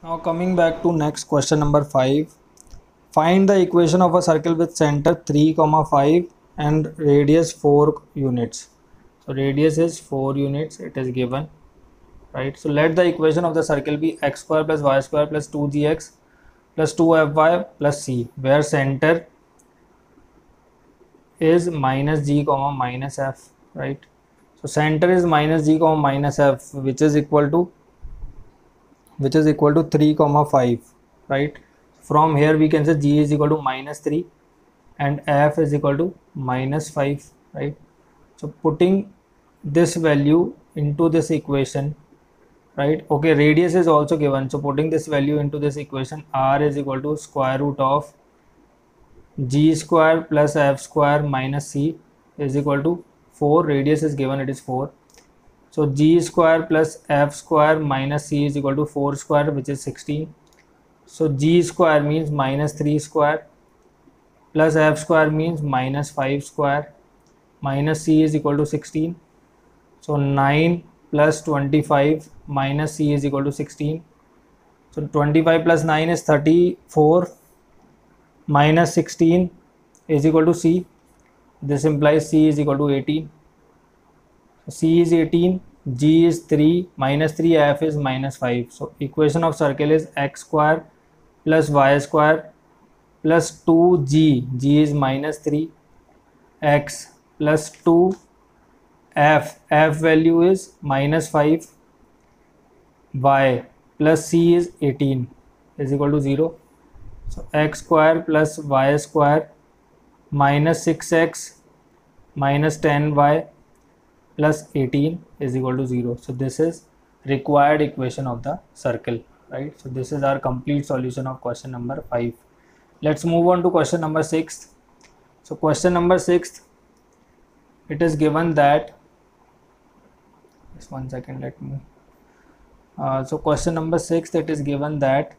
Now coming back to next question number 5. Find the equation of a circle with center 3, 5 and radius 4 units. So radius is 4 units, it is given, right? So let the equation of the circle be x square plus y square plus 2gx plus 2fy plus c, where center is minus g comma minus f, right? So center is minus g comma minus f, which is equal to 3 comma 5, right? From here we can say g is equal to minus 3 and f is equal to minus 5, right? So putting this value into this equation, right? Okay, radius is also given, so putting this value into this equation, r is equal to square root of g square plus f square minus c is equal to 4. Radius is given, it is 4. So g square plus f square minus c is equal to 4 square, which is 16. So g square means minus 3 square plus f square means minus 5 square minus c is equal to 16. So 9 plus 25 minus c is equal to 16. So 25 plus 9 is 34 minus 16 is equal to c. This implies c is equal to 18. So c is 18, g is 3, minus 3, f is minus 5. So equation of circle is x square plus y square plus 2g, g is minus 3, x plus 2, f value is minus 5, y plus c is 18 is equal to 0. So x square plus y square minus 6x minus 10y plus 18 is equal to 0. So this is required equation of the circle, right? So this is our complete solution of question number 5. Let's move on to question number 6. So question number 6, it is given that, just one second, let me so question number 6, it is given that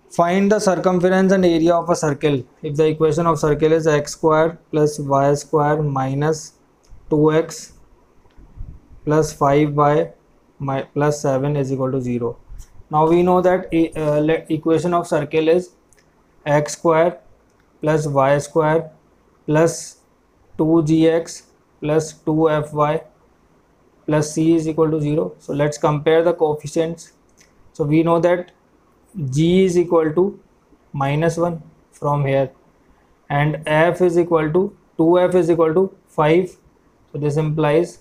find the circumference and area of a circle if the equation of circle is x square plus y square minus 2x plus 5y plus 7 is equal to 0. Now we know that equation of circle is x square plus y square plus 2gx plus 2fy plus c is equal to 0. So let's compare the coefficients. So we know that g is equal to minus 1 from here and f is equal to 2f is equal to 5. So this implies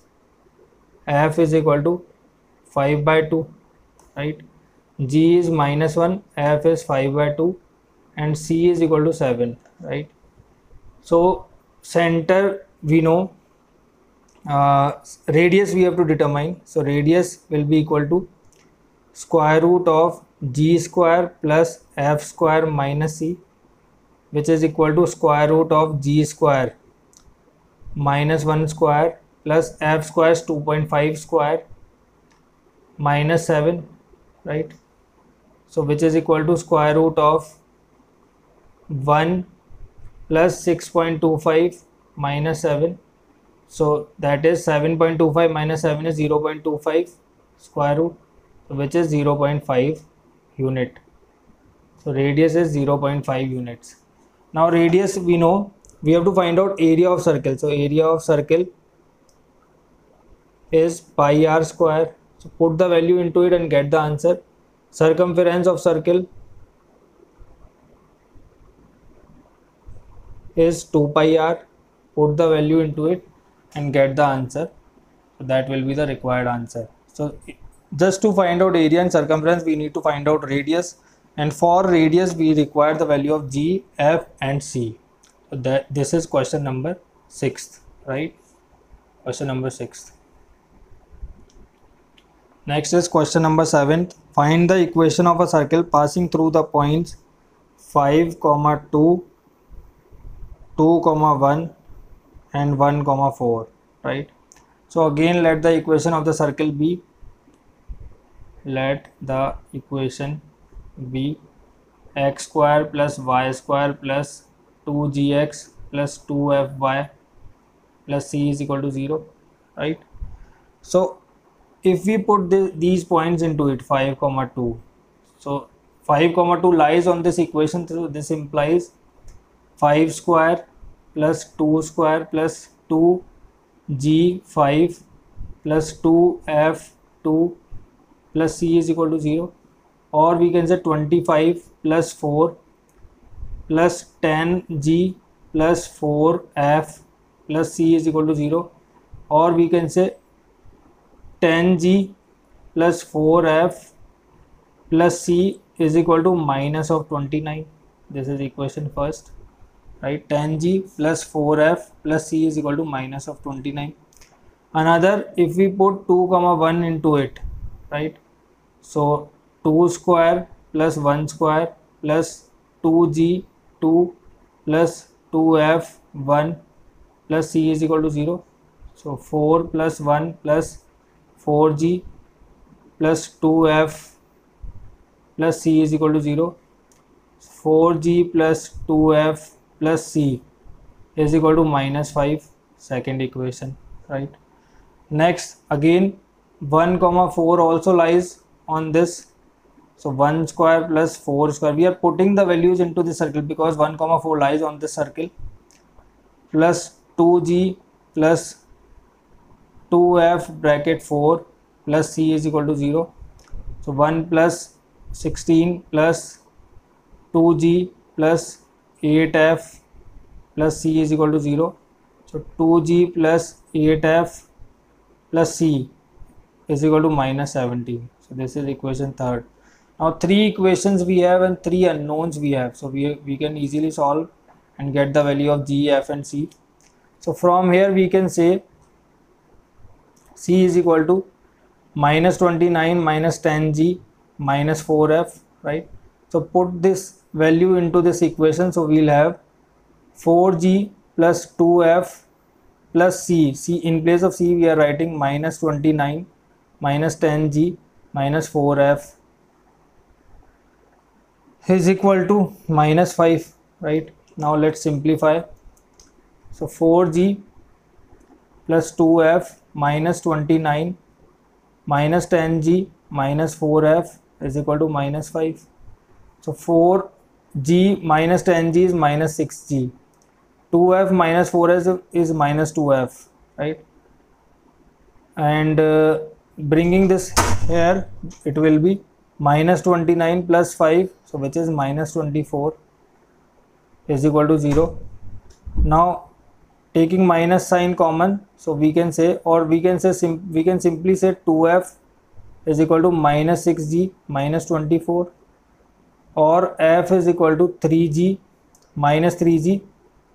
f is equal to 5 by 2, right? G is minus 1, f is 5 by 2 and c is equal to 7, right? So center we know, radius we have to determine. So radius will be equal to square root of g square plus f square minus c, which is equal to square root of g square minus 1 square plus f square is 2.5 square minus 7, right? So which is equal to square root of 1 plus 6.25 minus 7. So that is 7.25 minus 7 is 0.25 square root, which is 0.5 unit. So radius is 0.5 units. Now radius we know, we have to find out area of circle. So area of circle is pi r square. So put the value into it and get the answer. Circumference of circle is 2 pi r. Put the value into it and get the answer. So that will be the required answer. So just to find out area and circumference, we need to find out radius, and for radius we require the value of g, f and c. So that this is question number 6, right? Question number 6. Next is question number 7. Find the equation of a circle passing through the points 5, 2, 2, 1 and 1, 4, right? So again let the equation of the circle be, x square plus y square plus 2gx plus 2fy plus c is equal to 0, right? So if we put these points into it, 5 comma 2, so 5 comma 2 lies on this equation, so this implies 5 square plus 2 square plus 2g5 plus 2f2 plus c is equal to 0, or we can say 25 plus 4 plus 10g plus 4f plus c is equal to 0, or we can say 10g plus 4f plus c is equal to minus of 29. This is equation first, right? 10g plus 4f plus c is equal to minus of 29. Another, if we put 2 comma 1 into it, right? So 2 square plus 1 square plus 2g2 plus 2f1 plus c is equal to 0. So 4 plus 1 plus 4g plus 2f plus c is equal to 0. 4g plus 2f plus c is equal to minus 5, second equation, right? Next, again 1 comma 4 also lies on this. So 1 square plus 4 square, we are putting the values into the circle because 1 comma 4 lies on this circle, plus 2g plus 2f bracket 4 plus c is equal to 0. So 1 plus 16 plus 2g plus 8f plus c is equal to 0. So 2g plus 8f plus c is equal to minus 17. So this is equation third. Now 3 equations we have and 3 unknowns we have. So we can easily solve and get the value of g, f and c. So from here we can say c is equal to minus 29 minus 10g minus 4f, right? So put this value into this equation. So we'll have 4g plus 2f plus c. In place of c we are writing minus 29 minus 10g minus 4f is equal to minus 5, right? Now let's simplify. So 4g plus 2f minus 29 minus 10g minus 4f is equal to minus 5. So 4g minus 10g is minus 6g. 2f minus 4f is minus 2f, right? And bringing this here, it will be minus 29 plus 5, so which is minus 24 is equal to 0. Now taking minus sign common, so we can say, or we can say we can simply say 2f is equal to minus 6g minus 24, or f is equal to 3g minus 3g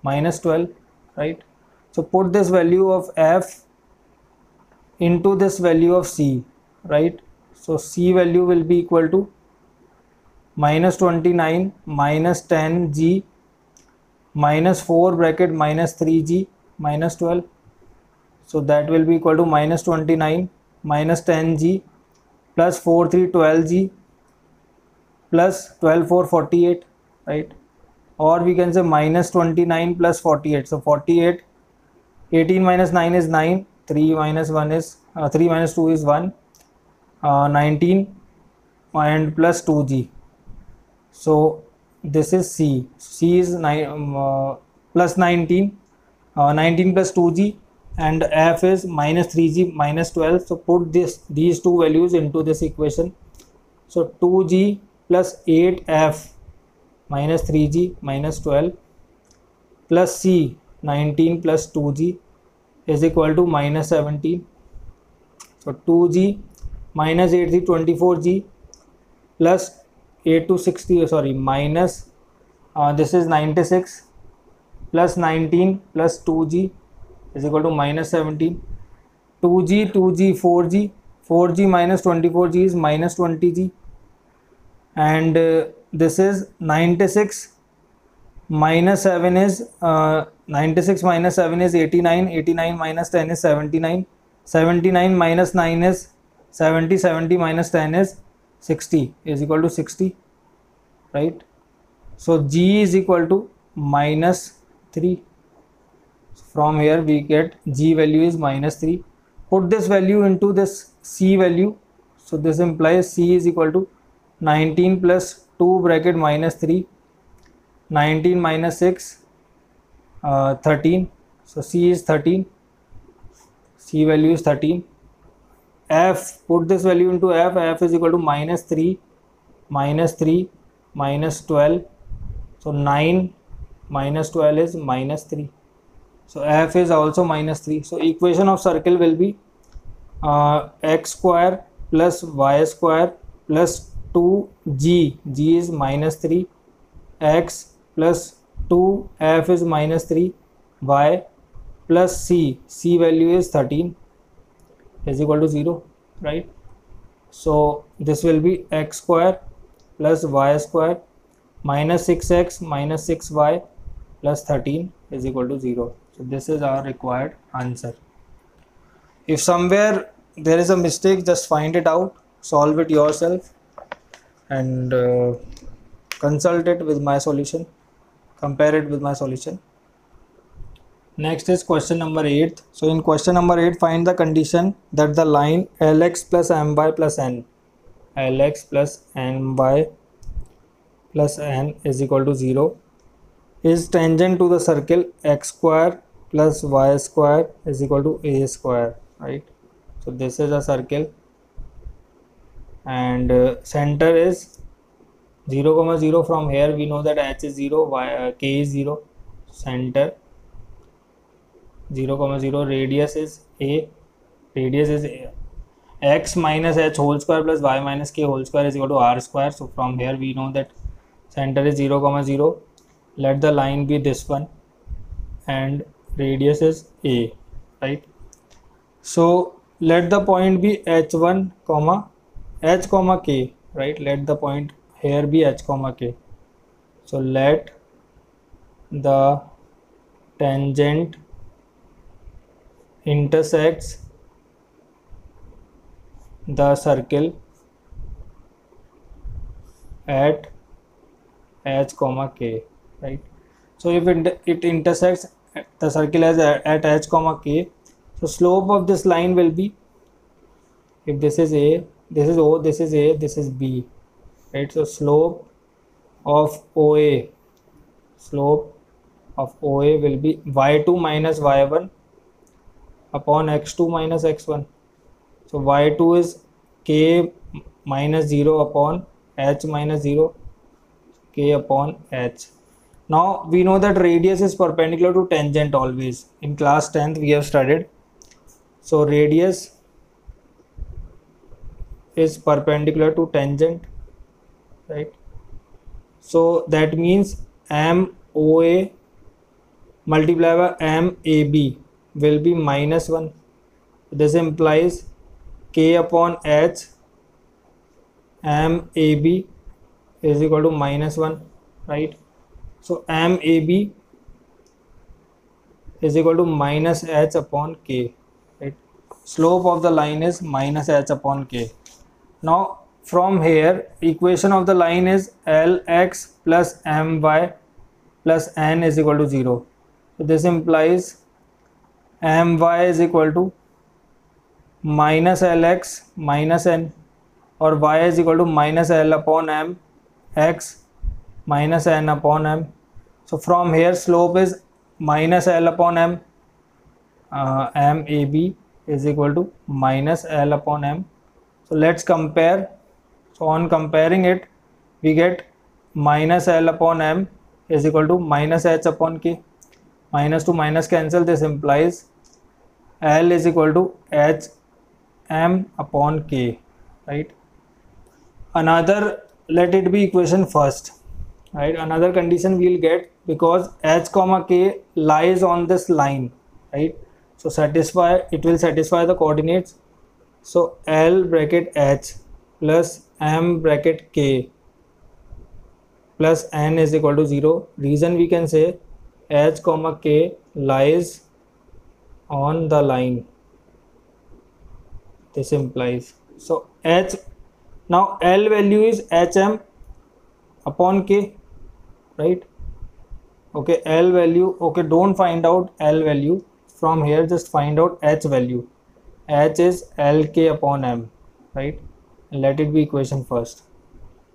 minus 12, right? So put this value of f into this value of c, right? So c value will be equal to minus 29 minus 10g minus 4 bracket minus 3g minus 12. So that will be equal to minus 29 minus 10g plus 4 3 12g plus 12 4 48, right? Or we can say minus 29 plus 48. So 48, 18 minus 9 is 9, 3 minus 1 is 3 minus 2 is 1, 19 and plus 2g. So this is c. C is plus 19, 19 plus 2g, and f is minus 3g minus 12. So put these two values into this equation. So 2g plus 8f minus 3g minus 12 plus c 19 plus 2g is equal to minus 17. So 2g minus 8 3 24g plus 8 to 60, sorry, minus this is 96 plus 19 plus 2g is equal to minus 17. 2g 2g 4g, 4g minus 24g is minus 20g, and this is 96 minus 7 is 96 minus 7 is 89, 89 minus 10 is 79, 79 minus 9 is 70, 70 minus 10 is 60 is equal to 60, right? So g is equal to minus 3. From here we get g value is minus 3. put this value into this C value. So this implies C is equal to 19 plus 2 bracket minus 3, 19 minus 6, 13. So C is 13. C value is 13. F, put this value into F. F is equal to minus 3, minus 3, minus 12. So 9 minus 12 is minus 3. So F is also minus 3. So equation of circle will be x square plus y square plus 2g. G is minus 3. X plus 2. F is minus 3. Y plus C. C value is 13 is equal to 0, right? So this will be x square plus y square minus 6x minus 6y plus 13 is equal to 0. So this is our required answer. If somewhere there is a mistake, just find it out, solve it yourself, and consult it with my solution, compare it with my solution. Next is question number 8. So in question number 8, find the condition that the line Lx plus my plus n, Lx plus my plus n is equal to 0 is tangent to the circle x square plus y square is equal to a square, right? So this is a circle, and center is 0, 0. From here we know that h is 0, k is 0. Center 0, 0. Radius is a. Radius is x minus h whole square plus y minus k whole square is equal to r square. So from here we know that center is 0, 0. Let the line be this one, and radius is a, right? So let the point be h1 comma h comma k, right? Let the point here be h comma k. So let the tangent intersects the circle at h comma k, right? So if it intersects the circle as at h comma k, so slope of this line will be, if this is a, this is o, this is a, this is b, right? So slope of OA, slope of OA will be y2 minus y1 upon x2 minus x1. So y2 is k minus 0 upon h minus 0, k upon h. Now we know that radius is perpendicular to tangent always. In class 10th we have studied. So radius is perpendicular to tangent, right? So that means MOA multiplied by MAB will be minus 1. This implies k upon h MAB is equal to minus 1, right? So MAB is equal to minus h upon k, right? Slope of the line is minus h upon k. Now from here equation of the line is Lx plus my plus n is equal to 0. So this implies my is equal to minus Lx minus n, or y is equal to minus L upon m x minus n upon m. So from here slope is minus L upon m, MAB is equal to minus L upon m. So let's compare. So on comparing it, we get minus L upon m is equal to minus h upon k. Minus to minus cancel. This implies L is equal to h m upon k, right? Another, let it be equation first, right? Another condition we will get, because h comma k lies on this line, right? So it will satisfy the coordinates. So L bracket h plus m bracket k plus n is equal to 0. Reason we can say h comma k lies on the line. This implies, so h, now L value is hm upon k, right? Okay, L value, okay, don't find out L value from here, just find out h value. H is Lk upon M, right? Let it be equation first.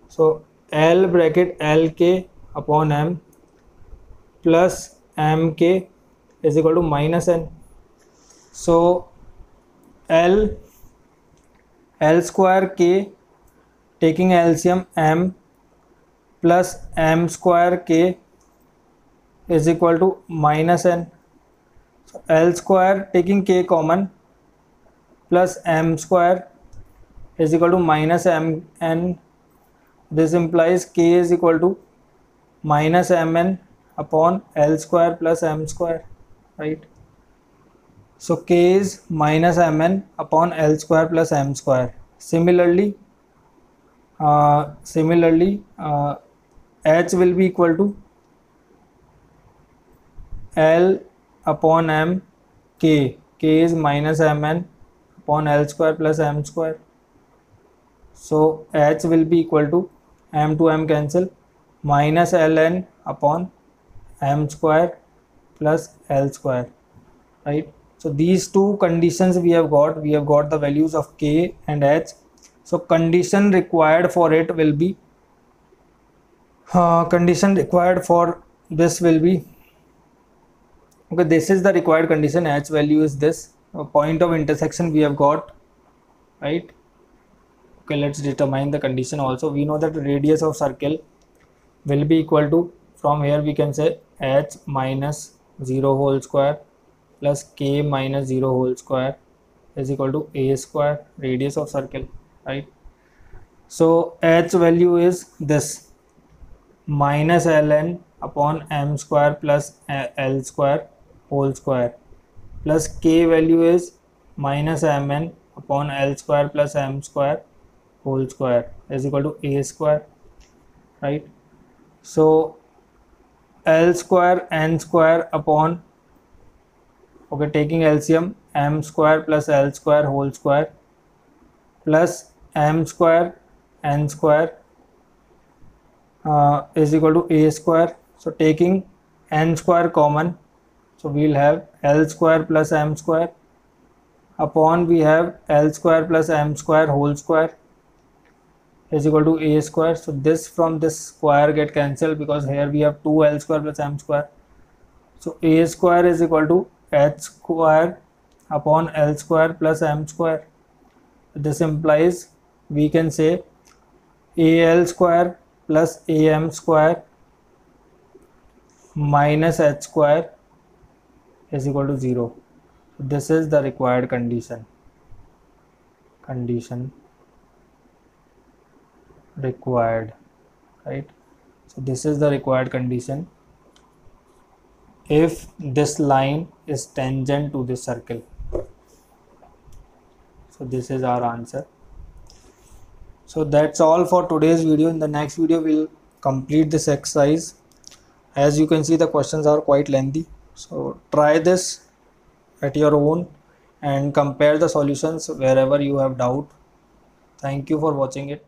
So L bracket Lk upon M plus Mk is equal to minus N. So L square K, taking LCM M plus M square K is equal to minus N. So L square taking K common plus M square is equal to minus Mn. This implies K is equal to minus Mn upon L square plus M square, right? So K is minus Mn upon L square plus M square. Similarly, H will be equal to L upon M K. K is minus Mn upon L square plus M square. So H will be equal to M to M cancel, minus Ln upon M square plus L square, right? So these two conditions we have got the values of K and H. So condition required for it will be condition required for this will be, okay, this is the required condition. H value is this, point of intersection we have got, right? Okay, let's determine the condition also. We know that the radius of circle will be equal to, from here we can say H minus 0 whole square plus K minus 0 whole square is equal to A square, radius of circle, right? So H value is this, minus Ln upon M square plus L square whole square, plus K value is minus Mn upon L square plus M square whole square is equal to A square, right? So L square N square upon, okay, taking LCM M square plus L square whole square plus M square N square is equal to A square. So taking N square common, so we will have L square plus M square upon we have L square plus M square whole square is equal to A square. So this from this square get cancelled because here we have 2 L square plus M square. So A square is equal to H square upon L square plus M square. This implies we can say AL square plus AM square minus H square is equal to 0. So this is the required condition. Required, right? So this is the required condition if this line is tangent to this circle. So this is our answer. So that's all for today's video. In the next video we'll complete this exercise. As you can see, the questions are quite lengthy, so try this at your own and compare the solutions wherever you have doubt. Thank you for watching it.